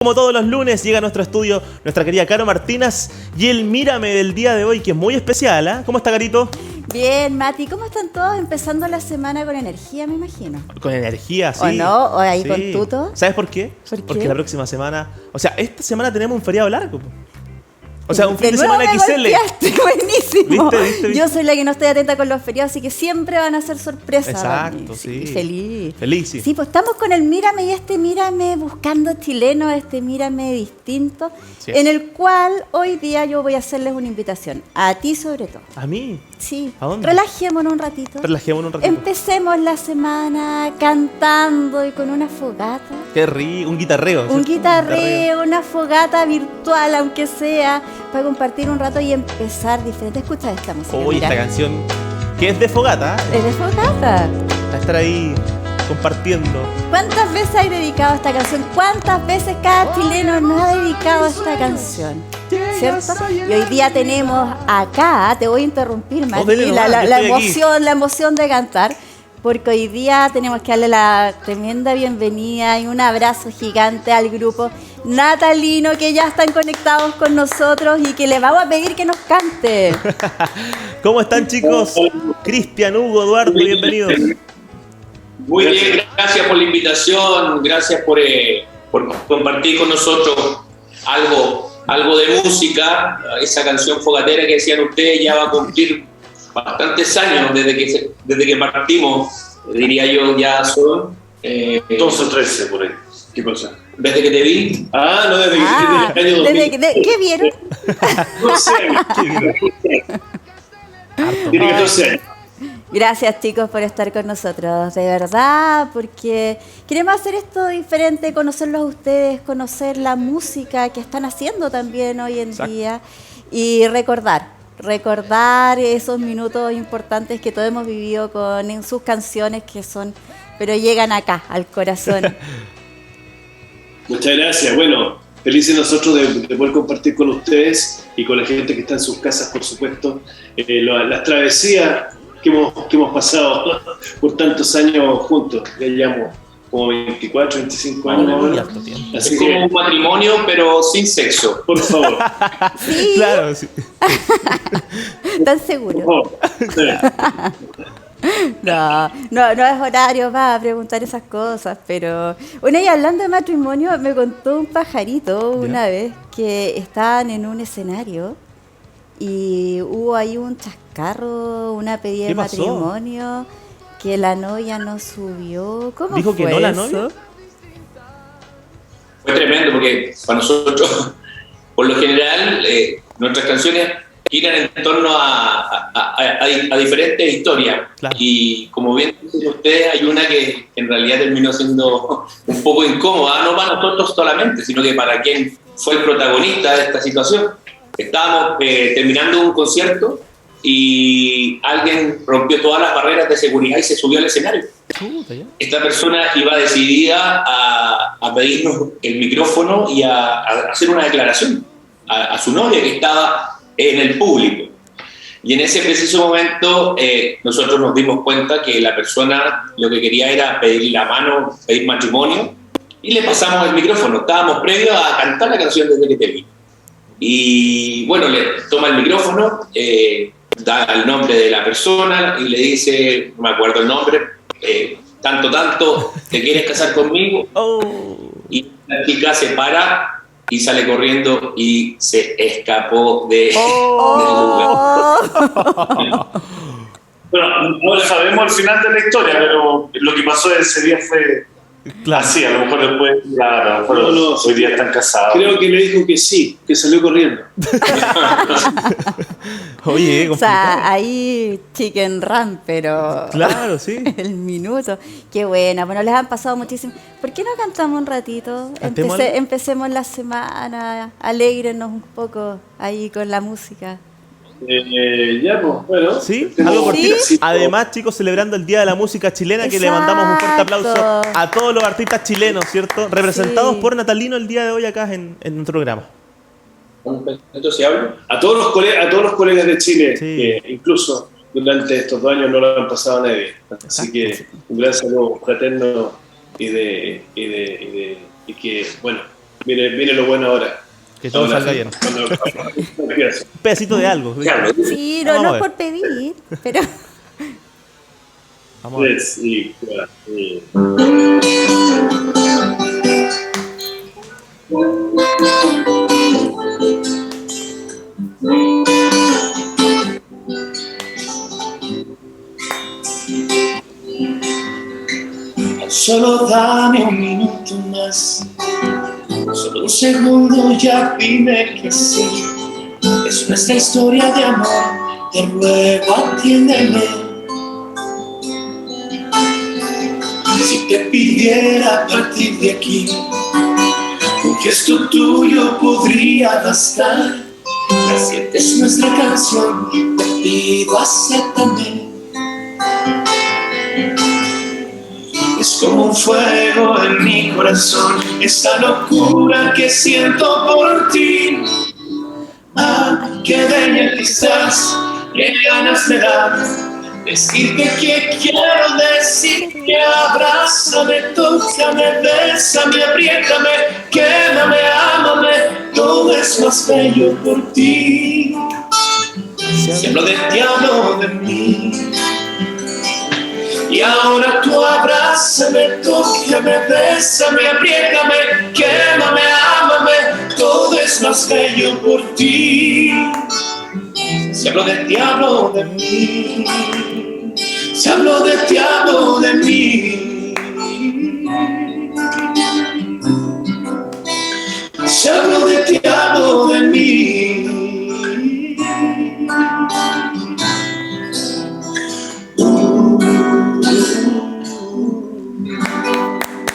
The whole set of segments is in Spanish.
Como todos los lunes llega a nuestro estudio nuestra querida Caro Martínez y el Mírame del día de hoy, que es muy especial, ¿eh? ¿Cómo está, Carito? Bien, Mati, ¿cómo están todos empezando la semana con energía, me imagino? Con energía, sí. ¿O no? ¿O ahí sí. con tuto? ¿Sabes por qué? ¿Por qué? Porque la próxima semana, o sea, esta semana tenemos un feriado largo. O sea, un De fin de nuevo semana me XL. golpeaste, buenísimo. ¿Viste? Yo soy la que no estoy atenta con los feriados, así que siempre van a ser sorpresas. Exacto, Mami. sí. Feliz. Feliz, sí. Sí, pues estamos con el Mírame y este Mírame buscando chileno, este Mírame distinto, Sí es. en el cual hoy día yo voy a hacerles una invitación, a ti sobre todo. ¿A mí? Sí, ¿A dónde? relajémonos un ratito. Relajémonos un ratito. Empecemos la semana cantando y con una fogata. Qué rico, un guitarreo. Un ¿cierto? guitarreo, una fogata virtual, aunque sea, para compartir un rato y empezar diferente. Escucha esta música. Oye, mira. esta canción que es de fogata, ¿Es de fogata? a estar ahí compartiendo. ¿Cuántas veces hay dedicado a esta canción? ¿Cuántas veces cada chileno nos ha dedicado a esta canción? ¿Cierto? Y hoy día tenemos acá, te voy a interrumpir, Mati, dele nomás, yo la estoy aquí. la emoción de cantar, porque hoy día tenemos que darle la tremenda bienvenida y un abrazo gigante al grupo natalino, que ya están conectados con nosotros y que le vamos a pedir que nos cante. ¿Cómo están, chicos? Cristian, Hugo, Eduardo, bienvenidos. Muy bien, gracias por la invitación, gracias por compartir con nosotros algo de música. Esa canción fogatera que decían ustedes ya va a cumplir bastantes años desde que partimos, diría yo, ya son 12 o 13 por ahí. ¿Qué cosa? desde que te vi. No, desde el año 2000. ¿Qué vieron? 12 años. Tiene 14 años. Gracias, chicos, por estar con nosotros, de verdad, porque queremos hacer esto diferente, conocerlos a ustedes, conocer la música que están haciendo también hoy en Exacto. día y recordar esos minutos importantes que todos hemos vivido en sus canciones pero llegan acá, al corazón. Muchas gracias. Bueno, felices nosotros de poder compartir con ustedes y con la gente que está en sus casas, por supuesto, las travesías que hemos pasado por tantos años juntos. Ya llevamos como 24, 25 años. Muy ¿no? harto tiempo. Así Es como que, un matrimonio, pero sin sexo. por favor, Sí, Claro, sí. ¿están por seguros? favor. No es horario para preguntar esas cosas, pero... Bueno, y hablando de matrimonio, me contó un pajarito una vez que estaban en un escenario y hubo ahí un chascarro, una pedida de ¿Qué pasó? matrimonio, que la novia no subió. ¿Cómo ¿Dijo fue que no la eso? novia? Fue tremendo porque para nosotros, por lo general, nuestras canciones giran en torno a diferentes historias. Claro. Y como bien dicen ustedes, hay una que en realidad terminó siendo un poco incómoda, no para nosotros solamente, sino que para quien fue el protagonista de esta situación. Estábamos terminando un concierto y alguien rompió todas las barreras de seguridad y se subió al escenario. Chuta, ya. Esta persona iba decidida a pedirnos el micrófono y a hacer una declaración a su novia que estaba en el público. Y en ese preciso momento nosotros nos dimos cuenta que la persona lo que quería era pedir la mano, pedir matrimonio, y le pasamos el micrófono. Estábamos previos a cantar la canción Desde que te vi. Y bueno, le toma el micrófono, da el nombre de la persona y le dice, no me acuerdo el nombre, tanto, ¿te quieres casar conmigo? Oh. Y la chica se para y sale corriendo y se escapó del lugar. Bueno, no sabemos el final de la historia, pero lo que pasó ese día fue Claro. así. A lo mejor después, claro, a lo mejor No, hoy día están casados. Creo que le dijo que sí, que salió corriendo. Oye, O complicado. sea, ahí chicken run, pero... Claro, sí. El minuto. Qué buena. Bueno, les han pasado muchísimo. ¿Por qué no cantamos un ratito? ¿Cantemos algo? Empecemos la semana. Alégrenos un poco ahí con la música. Ya, pues, bueno. Sí, tenemos- algo cortito. ¿Sí? Además, chicos, celebrando el Día de la Música Chilena, que le mandamos un fuerte aplauso Exacto. a todos los artistas chilenos, ¿cierto? Representados Sí. por Natalino el día de hoy acá en nuestro programa. Entonces hablo. A todos los colegas de Chile, Sí. que incluso durante estos 2 años no lo han pasado a nadie. Así que un gran saludo fraterno y que, bueno, Viene lo bueno ahora. Que todo salga bien. Un pedacito de algo. Claro. Sí, Vamos a no ver. por pedir, pero... Vamos a ver. Sí, claro. Sí. Solo dame un minuto más, solo un segundo, ya dime que sí. Es nuestra historia de amor, te ruego atiéndeme. Si te pidiera partir de aquí, un gesto tuyo podría bastar. Así es nuestra canción, te pido acéptame. Es como un fuego en mi corazón, esta locura que siento por ti. Ah, qué bella que estás, qué ganas me das decirte que quiero decirte. Abrázame, tócame, bésame, apriétame, quédame, ámame, todo es más bello por ti. Si hablo de ti, hablo de mí. Y ahora tú abrázame, tócame, bésame, apriétame, quémame, ámame, todo es más bello por ti. Si hablo de ti, hablo de mí. Si hablo de ti, hablo de mí. Si hablo de ti, hablo de mí.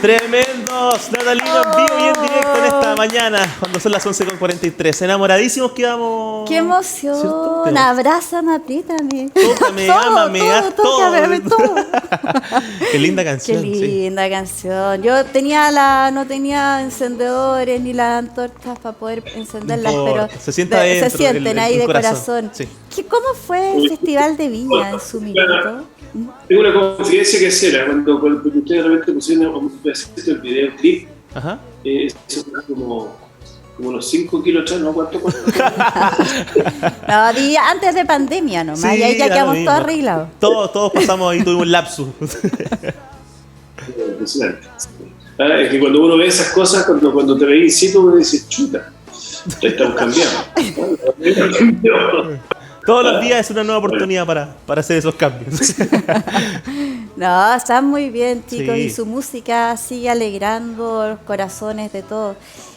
Tremendos, Natalino en vivo y en directo en esta mañana, cuando son las 11:43. Enamoradísimos quedamos. ¡Qué emoción! ¿Cierto? Abrázame, apriétame. Tócame, ámame, haz todo. Tócame, todo. Qué linda Qué canción. Sí. linda canción. Yo no tenía encendedores ni las antorchas para poder encenderlas, No pero importa, se siente adentro, se sienten en ahí tu de corazón. corazón. Sí. ¿Cómo fue el Festival de Viña en su minuto? Tengo una confidencia que hacer. Cuando ustedes de repente pusieron un pedacito del videoclip, Ajá. eso fue como unos 5 kilos atrás, ¿no? ¿Cuánto? No, antes de pandemia nomás, Sí, y ahí ya da lo quedamos mismo. todos arreglados. Todos pasamos ahí, tuvimos un lapsus. Impresionante. Es que cuando uno ve esas cosas, cuando te veis in situ, uno dice, chuta, ya estamos cambiando. Todos los días es una nueva oportunidad para hacer esos cambios. No, están muy bien, chicos, Sí. y su música sigue alegrando los corazones de todos.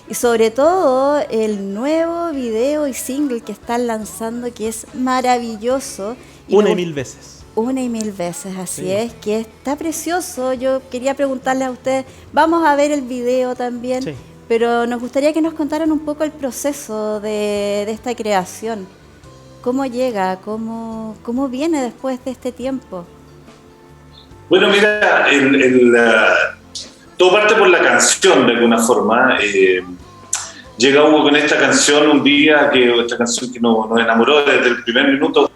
Y sobre todo el nuevo video y single que están lanzando, que es maravilloso. Una y me 1000 veces. Una y 1000 veces, así Sí. es, que está precioso. Yo quería preguntarle a ustedes, vamos a ver el video también, Sí. pero nos gustaría que nos contaran un poco el proceso de esta creación. ¿Cómo llega? ¿Cómo viene después de este tiempo? Bueno, mira, todo parte por la canción de alguna forma. Llega Hugo con esta canción un día, esta canción que nos enamoró desde el primer minuto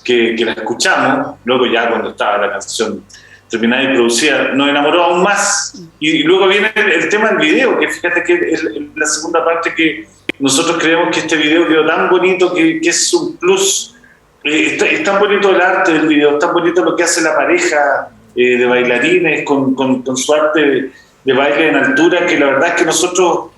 que la escuchamos. Luego ya cuando estaba la canción terminada y producida, nos enamoró aún más. Y luego viene el tema del video, que fíjate que es la segunda parte que nosotros creemos que este video quedó tan bonito que es un plus. Es tan bonito el arte del video, es tan bonito lo que hace la pareja de bailarines con su arte de baile en altura, que la verdad es que nosotros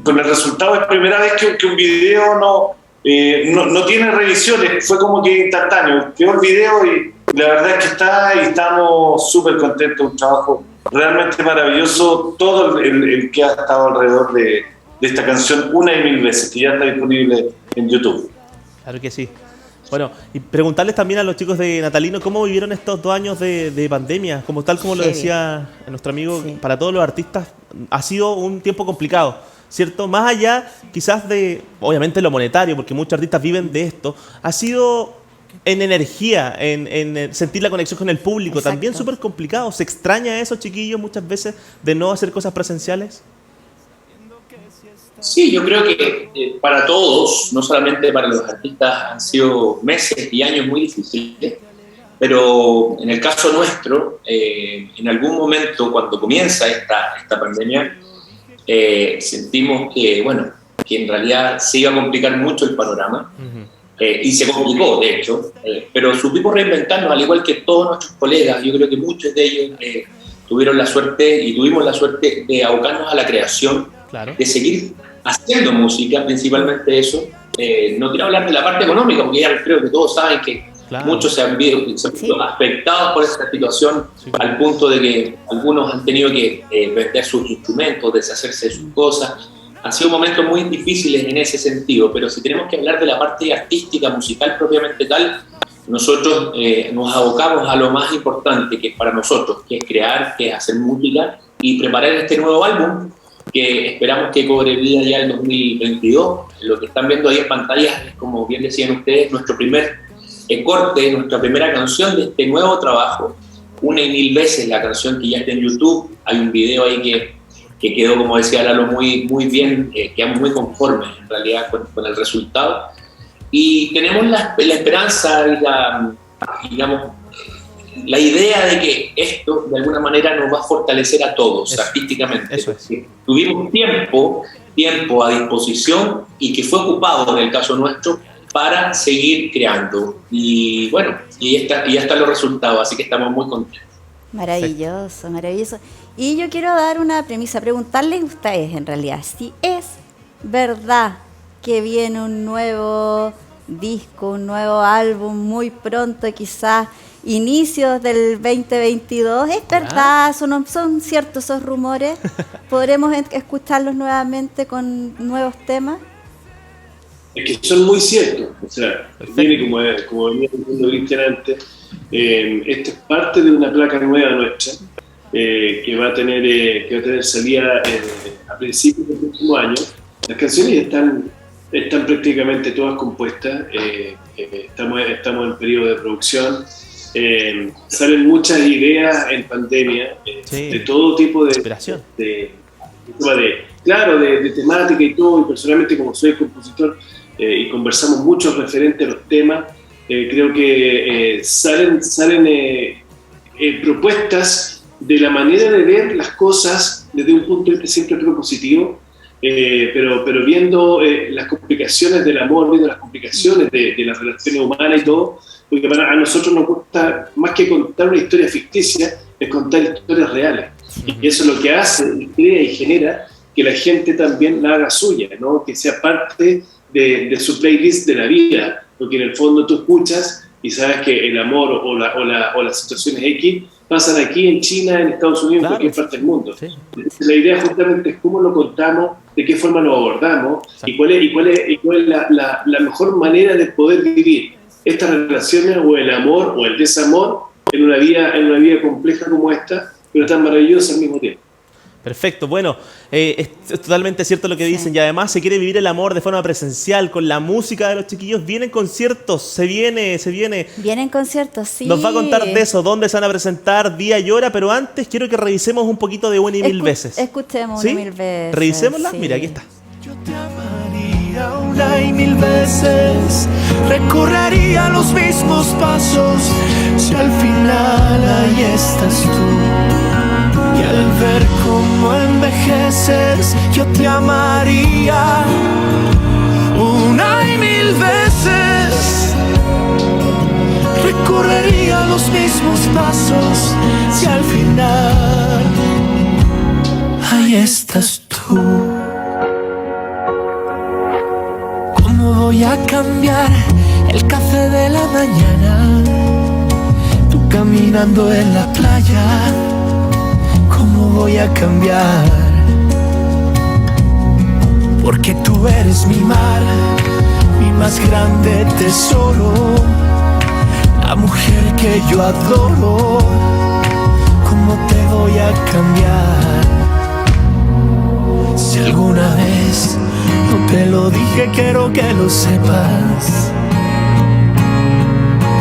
con el resultado es primera vez que un video no tiene revisiones, fue como que instantáneo, quedó el video y la verdad es que está y estamos súper contentos, un trabajo realmente maravilloso, todo el que ha estado alrededor de esta canción una y 1000 veces, que ya está disponible en YouTube. Claro que sí. Bueno, y preguntarles también a los chicos de Natalino cómo vivieron estos 2 años de pandemia, como tal como lo Heavy. decía nuestro amigo, Sí. para todos los artistas ha sido un tiempo complicado, ¿cierto? Más allá quizás de, obviamente lo monetario, porque muchos artistas viven de esto, ha sido en energía, en sentir la conexión con el público, Exacto. también súper complicado. ¿Se extraña eso, chiquillos, muchas veces, de no hacer cosas presenciales? Sí, yo creo que para todos, no solamente para los artistas, han sido meses y años muy difíciles, pero en el caso nuestro, en algún momento cuando comienza esta pandemia, sentimos que, bueno, que en realidad se iba a complicar mucho el panorama. Y se complicó, de hecho, pero supimos reinventarnos, al igual que todos nuestros colegas. Yo creo que muchos de ellos tuvimos la suerte de abocarnos a la creación, Claro. de seguir haciendo música, principalmente eso. No quiero hablar de la parte económica, porque ya creo que todos saben que Claro. muchos se han visto afectados por esta situación, al punto de que algunos han tenido que vender sus instrumentos, deshacerse de sus cosas. Han sido momentos muy difíciles en ese sentido, pero si tenemos que hablar de la parte artística, musical propiamente tal, nosotros nos abocamos a lo más importante que es para nosotros, que es crear, que es hacer música y preparar este nuevo álbum que esperamos que cobre vida ya en 2022. Lo que están viendo ahí en pantalla es, como bien decían ustedes, nuestro primer corte, nuestra primera canción de este nuevo trabajo, Una y Mil Veces, la canción que ya está en YouTube. Hay un video ahí que quedó, como decía Lalo, muy bien, quedamos muy conformes en realidad con el resultado. Y tenemos la esperanza y la idea de que esto de alguna manera nos va a fortalecer a todos artísticamente. Eso es. Tuvimos tiempo a disposición y que fue ocupado en el caso nuestro para seguir creando. Y bueno, y ya están los resultados, así que estamos muy contentos. Maravilloso, maravilloso. Y yo quiero dar una premisa, preguntarles a ustedes en realidad, si es verdad que viene un nuevo disco, un nuevo álbum muy pronto, quizás inicios del 2022, ¿es verdad? ¿Son ciertos esos rumores? ¿Podremos escucharlos nuevamente con nuevos temas? Es que son muy ciertos. O sea, viene como venía diciendo Cristian antes, esto es parte de una placa nueva nuestra que va a tener salida a principios del próximo año. Las canciones están prácticamente todas compuestas. Estamos en periodo de producción. Salen muchas ideas en pandemia de todo tipo de inspiración, de temática y todo. Y personalmente, como soy compositor y conversamos mucho referente a los temas, creo que salen propuestas de la manera de ver las cosas desde un punto de vista siempre propositivo, pero viendo las complicaciones del amor, viendo las complicaciones de las relaciones humanas y todo, porque a nosotros nos gusta, más que contar una historia ficticia, es contar historias reales. Y eso es lo que hace, y crea y genera que la gente también la haga suya, ¿no? Que sea parte de su playlist de la vida, porque en el fondo tú escuchas y sabes que el amor o las situaciones X pasan aquí en China, en Estados Unidos, en cualquier parte del mundo. Sí. La idea justamente es cómo lo contamos, de qué forma lo abordamos y cuál es la mejor manera de poder vivir estas relaciones, o el amor o el desamor, en una vida compleja como esta, pero tan maravillosa al mismo tiempo. Perfecto, bueno, es totalmente cierto lo que dicen, y además se quiere vivir el amor de forma presencial, con la música de los chiquillos. Vienen conciertos, se viene. Vienen conciertos, sí. Nos va a contar de eso, dónde se van a presentar, día y hora, pero antes quiero que revisemos un poquito de Una y Mil Veces. Escuchemos ¿Sí? Una y Mil Veces. Revisémosla, sí. Mira, aquí está. Yo te amaría una y mil veces, recorrería los mismos pasos, si al final ahí estás tú. Y al ver cómo envejeces, yo te amaría una y mil veces, recorrería los mismos pasos, si al final ahí estás tú. ¿Cómo voy a cambiar el café de la mañana? Tú caminando en la playa. ¿Cómo voy a cambiar? Porque tú eres mi mar, mi más grande tesoro, la mujer que yo adoro. ¿Cómo te voy a cambiar? Si alguna vez no te lo dije, quiero que lo sepas,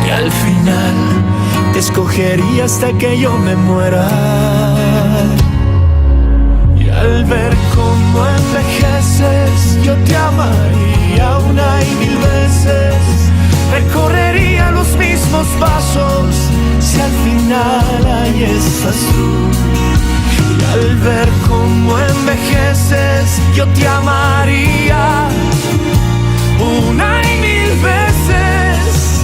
que al final te escogería hasta que yo me muera. Y al ver cómo envejeces, yo te amaría una y mil veces, recorrería los mismos pasos, si al final ahí estás tú. Y al ver cómo envejeces, amaría una y mil veces.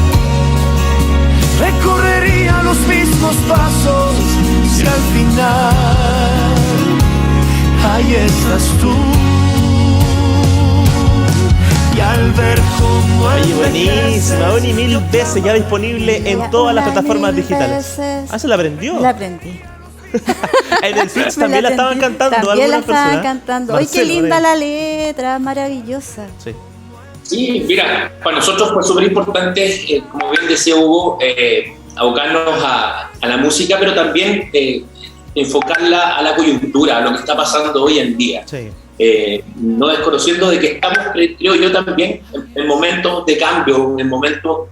Recorrería los mismos pasos si al final ahí estás tú. Y al ver cómo Oye, buenísima, una y mil veces ya disponible en todas las plataformas digitales. Ah, ¿se la aprendió? La aprendí. En el Switch también la estaban cantando. También la algunas estaban personas. cantando. ¡Ay, qué Marcelo, linda por la letra! Maravillosa. ahí. Sí. Sí, mira, para nosotros fue súper importante, como bien decía Hugo, abocarnos a la música, pero también enfocarla a la coyuntura, a lo que está pasando hoy en día. Sí. No desconociendo de que estamos, creo yo también, en momentos de cambio, en momentos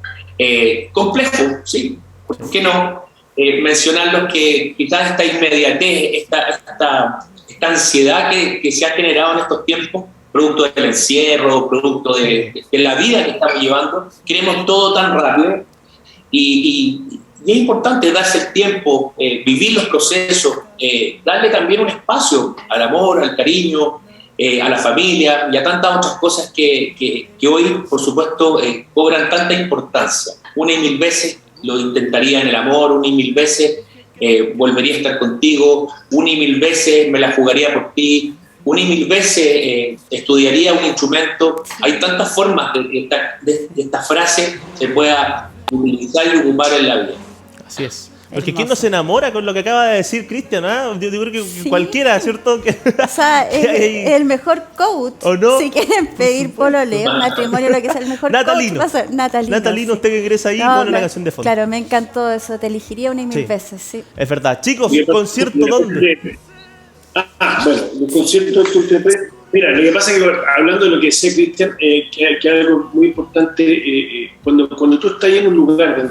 complejos, ¿sí? ¿Por qué no? Mencionar los que quizás esta inmediatez, esta ansiedad que se ha generado en estos tiempos, producto del encierro, producto de la vida que estamos llevando, queremos todo tan rápido y es importante darse el tiempo, vivir los procesos, darle también un espacio al amor, al cariño, a la familia y a tantas otras cosas que hoy, por supuesto, cobran tanta importancia. Una y mil veces lo intentaría en el amor, una y mil veces volvería a estar contigo, una y mil veces me la jugaría por ti, una y mil veces estudiaría un instrumento. Hay tantas formas de esta frase se pueda utilizar y ocupar en la vida. Así es. Porque ¿quién no se enamora con lo que acaba de decir Cristian? Yo creo que cualquiera, ¿cierto? O sea, es el mejor coach. ¿O no? Si quieren pedir pololeo, matrimonio, lo que sea el mejor Natalino. coach. Natalino, sí. usted que ingresa ahí, pone una canción de fondo. Claro, me encantó eso. Te elegiría una y mil Sí. veces, sí. Es verdad. Chicos, Y el ¿concierto dónde? Bueno, los conciertos mira, lo que pasa es que hablando de lo que decía Cristian, que algo muy importante, cuando tú estás en un lugar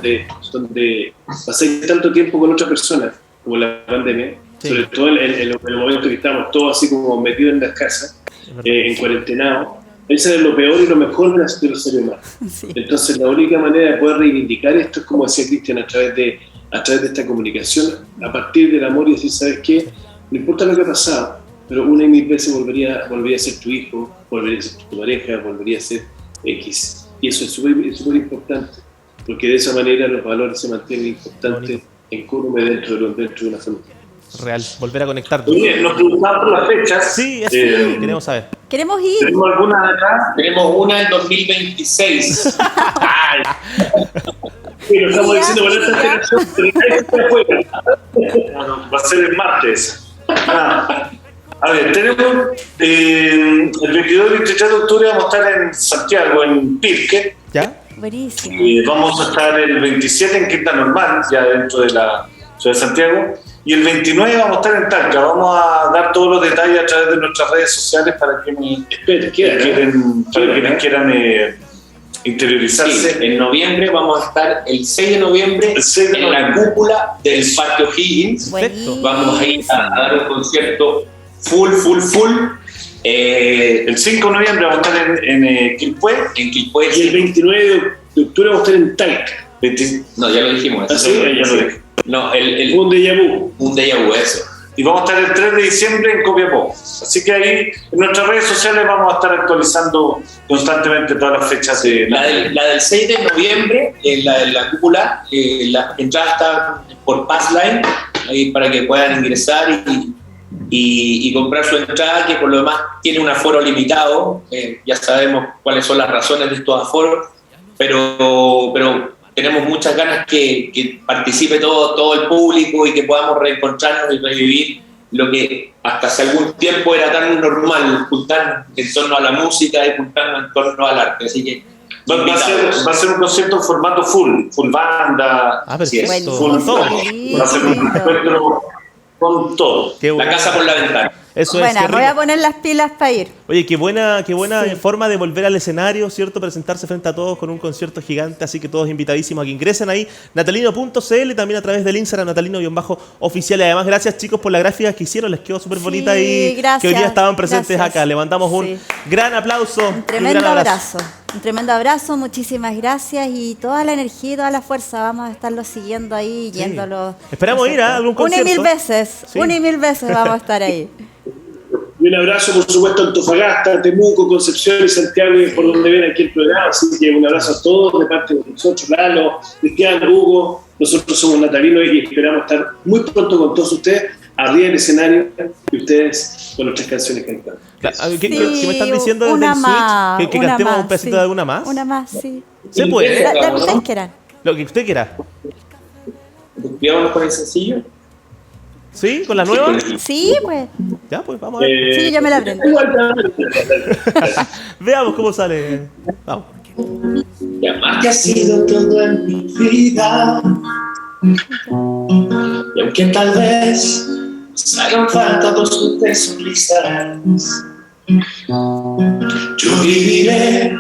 donde pasáis tanto tiempo con otras personas, como la pandemia, Sí. sobre todo en el momento que estamos todos así como metidos en las casas, en cuarentenado, ese es lo peor y lo mejor de los seres humanos. Sí. Entonces la única manera de poder reivindicar esto es, como decía Cristian, a través de esta comunicación, a partir del amor y decir, ¿sabes qué? No importa lo que ha pasado, pero una y mil veces volvería a ser tu hijo, volvería a ser tu pareja, volvería a ser X. Y eso es súper importante, porque de esa manera los valores se mantienen importantes en Cúrome dentro de una familia. Real, volver a conectarnos. Oye, nos preguntamos por las fechas. Sí, eso queremos saber. Queremos ir. ¿Tenemos alguna de acá? Tenemos una en 2026. Ay. Sí, lo estamos diciendo con esta generación, pero está afuera. Va a ser el martes. A ver, tenemos el 22 y 23 de octubre vamos a estar en Santiago, en Pirque. ¿Ya? Buenísimo. Vamos a estar el 27 en Quinta Normal, ya dentro de la ciudad de Santiago. Y el 29 vamos a estar en Talca. Vamos a dar todos los detalles a través de nuestras redes sociales para quienes quieran interiorizarse. Sí, en noviembre vamos a estar el 6 de noviembre El 6 de en la noviembre. cúpula del Parque O'Higgins. Buenísimo. Vamos a ir a dar un concierto full. El 5 de noviembre vamos a estar en Quilpué. En Quilpué. Y el 29 de octubre vamos a estar en Talca. No, ya lo dijimos. ¿Ah, sí? Ya lo dije. No, Un déjà vu. un déjà vu, eso. Y vamos a estar el 3 de diciembre en Copiapó. Así que ahí en nuestras redes sociales vamos a estar actualizando constantemente todas las fechas de La del 6 de noviembre, la de la cúpula, la entrada está por Passline, ahí para que puedan ingresar y comprar su entrada, que por lo demás tiene un aforo limitado. Ya sabemos cuáles son las razones de estos aforos, pero tenemos muchas ganas que participe todo el público y que podamos reencontrarnos y revivir lo que hasta hace algún tiempo era tan normal, juntarnos en torno a la música y juntarnos en torno al arte. Así que va a ser un concierto en formato full banda. Ah, perfecto. Full todo. Buenísimo. Va a ser un encuentro con todo. Qué la bueno. casa por la ventana. Eso es. Bueno, qué me voy a rico. poner las pilas para ir. Oye, qué buena Sí. forma de volver al escenario, ¿cierto? Presentarse frente a todos con un concierto gigante, así que todos invitadísimos a que ingresen ahí, natalino.cl, también a través del Instagram, natalino_oficial. Y además, gracias chicos por la gráfica que hicieron, les quedó súper bonita y gracias, que hoy día estaban presentes gracias. acá. Le mandamos un Sí. gran aplauso. Un y tremendo gran abrazo. Un tremendo abrazo, muchísimas gracias y toda la energía y toda la fuerza. Vamos a estarlo siguiendo ahí, Sí. yéndolo. Esperamos ir a algún Una y concierto. mil veces, Sí. una y mil veces vamos a estar ahí. Y un abrazo, por supuesto, a Antofagasta, Temuco, Concepción y Santiago, y por donde ven aquí el programa. Así que un abrazo a todos de parte de nosotros, Lalo, Cristian, Hugo. Nosotros somos Natalino y esperamos estar muy pronto con todos ustedes, arriba del escenario, y ustedes con nuestras canciones cantadas. ¿Qué me están diciendo desde el Switch? ¿Que cantemos un pedacito de una más? Una más, sí. ¿Se puede? La que ustedes quieran. Lo que usted quiera. ¿Vámonos con el sencillo? ¿Sí? ¿Con la nueva? Sí, pues. Ya, pues vamos a ver. Sí, yo me la aprendo. Veamos cómo sale. Vamos. Llamarte ha sido todo en mi vida. Y aunque tal vez nos hagan falta 2 o 3 sonrisas, yo viviré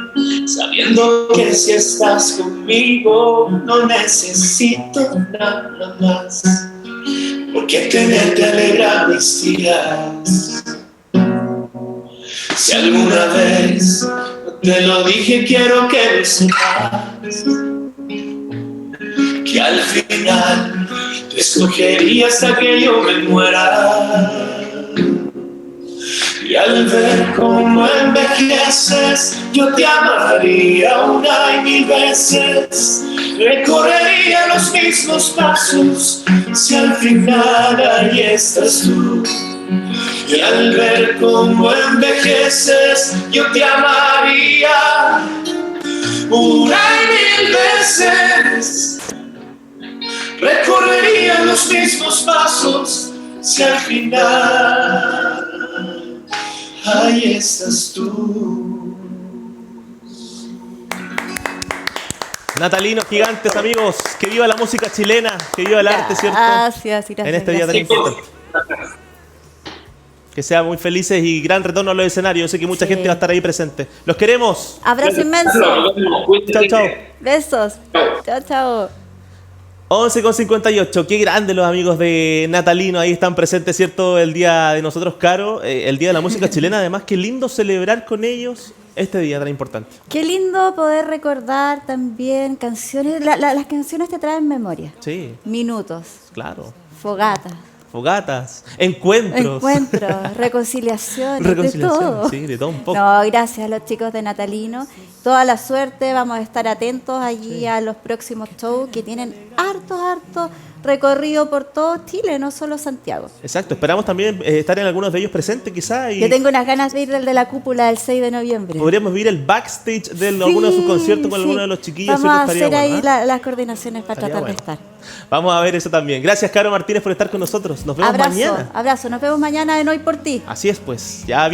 sabiendo que si estás conmigo no necesito nada más, porque tenerte alegra mis días. Si alguna vez no te lo dije, quiero que lo sepas, que al final te escogería hasta que yo me muera. Y al ver cómo envejeces, yo te amaría 1 y 1000 veces. Recorrería los mismos pasos si al final ahí estás tú. Y al ver cómo envejeces, yo te amaría 1 y 1000 veces. Recorrería los mismos pasos si al final ahí estás tú. Natalinos gigantes, amigos. Que viva la música chilena, que viva el arte, ¿cierto? Gracias, gracias. En este día tan importante. Que sean muy felices y gran retorno a los escenarios. Yo sé que mucha gente va a estar ahí presente. ¡Los queremos! Abrazo inmenso. Chao, chao. Besos. Chao, chao. 11:58. Qué grandes los amigos de Natalino. Ahí están presentes, ¿cierto? El día de nosotros, Caro. El día de la música chilena. Además, qué lindo celebrar con ellos este día tan importante. Qué lindo poder recordar también canciones. Las canciones te traen memoria. Sí, Minutos, claro. fogatas, Fogatas, encuentros. reconciliaciones, de Reconciliación, todo. sí, de todo un poco. No, gracias a los chicos de Natalino. Toda la suerte, vamos a estar atentos allí a los próximos shows que tienen harto recorrido por todo Chile, no solo Santiago. Exacto, esperamos también estar en algunos de ellos presentes quizás y Yo tengo unas ganas de ir del de la cúpula el 6 de noviembre. podríamos vivir el backstage de alguno de sus conciertos con alguno de los chiquillos. Vamos a ¿cierto? Estaría hacer bueno, ahí las coordinaciones para Estaría tratar de bueno. estar. Vamos a ver eso también. Gracias, Caro Martínez, por estar con nosotros. Nos vemos mañana. Abrazo, nos vemos mañana en Hoy por Ti. Así es, pues. Ya